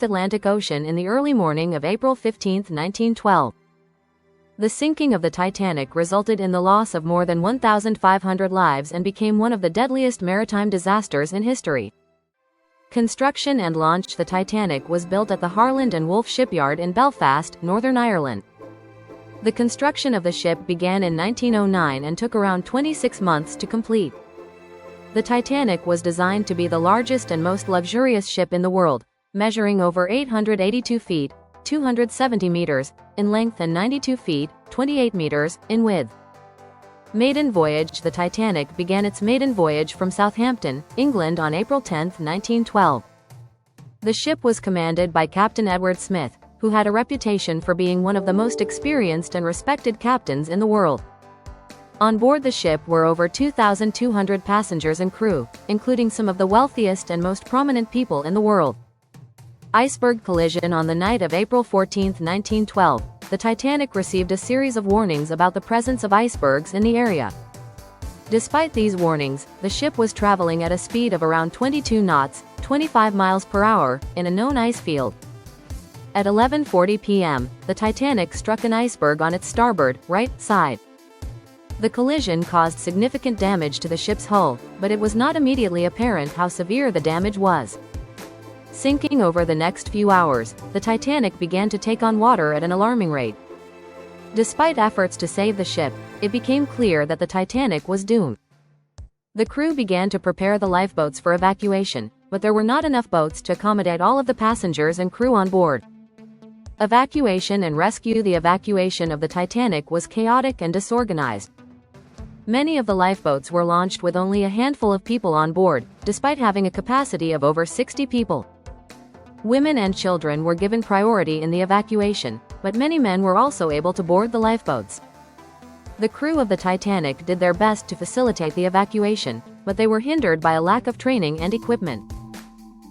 North Atlantic Ocean in the early morning of April 15, 1912. The sinking of the Titanic resulted in the loss of more than 1,500 lives and became one of the deadliest maritime disasters in history. Construction and launch. The Titanic was built at the Harland and Wolff shipyard in Belfast, Northern Ireland. The construction of the ship began in 1909 and took around 26 months to complete. The Titanic was designed to be the largest and most luxurious ship in the world, measuring over 882 feet, 270 meters, in length and 92 feet, 28 meters, in width. Maiden voyage. The Titanic began its maiden voyage from Southampton, England on April 10, 1912. The ship was commanded by Captain Edward Smith, who had a reputation for being one of the most experienced and respected captains in the world. On board the ship were over 2,200 passengers and crew, including some of the wealthiest and most prominent people in the world. Iceberg collision. On the night of April 14, 1912, the Titanic received a series of warnings about the presence of icebergs in the area. Despite these warnings, the ship was traveling at a speed of around 22 knots, 25 miles per hour, in a known ice field. At 11:40 p.m., the Titanic struck an iceberg on its starboard, right, side. The collision caused significant damage to the ship's hull, but it was not immediately apparent how severe the damage was. Sinking. Over the next few hours, the Titanic began to take on water at an alarming rate. Despite efforts to save the ship, it became clear that the Titanic was doomed. The crew began to prepare the lifeboats for evacuation, but there were not enough boats to accommodate all of the passengers and crew on board. Evacuation and rescue. The evacuation of the Titanic was chaotic and disorganized. Many of the lifeboats were launched with only a handful of people on board, despite having a capacity of over 60 people. Women and children were given priority in the evacuation, but many men were also able to board the lifeboats. The crew of the Titanic did their best to facilitate the evacuation, but they were hindered by a lack of training and equipment.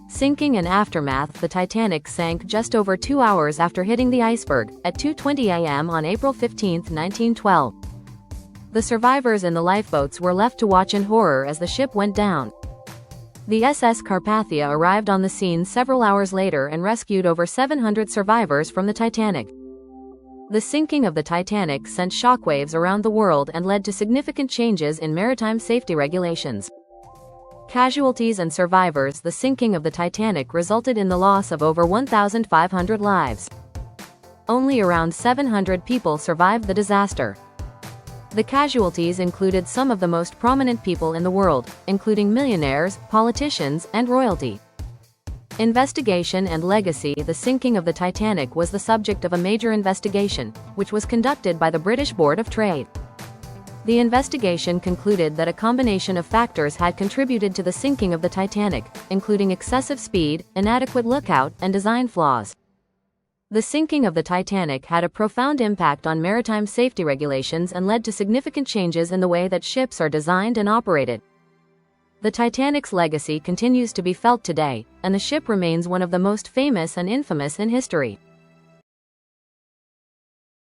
Sinking and aftermath. The Titanic sank just over 2 hours after hitting the iceberg, at 2:20 a.m. on April 15, 1912. The survivors in the lifeboats were left to watch in horror as the ship went down. The SS Carpathia arrived on the scene several hours later and rescued over 700 survivors from the Titanic. The sinking of the Titanic sent shockwaves around the world and led to significant changes in maritime safety regulations. Casualties and survivors. The sinking of the Titanic resulted in the loss of over 1,500 lives. Only around 700 people survived the disaster. The casualties included some of the most prominent people in the world, including millionaires, politicians, and royalty. Investigation and legacy. The sinking of the Titanic was the subject of a major investigation, which was conducted by the British Board of Trade. The investigation concluded that a combination of factors had contributed to the sinking of the Titanic, including excessive speed, inadequate lookout, and design flaws. The sinking of the Titanic had a profound impact on maritime safety regulations and led to significant changes in the way that ships are designed and operated. The Titanic's legacy continues to be felt today, and the ship remains one of the most famous and infamous in history.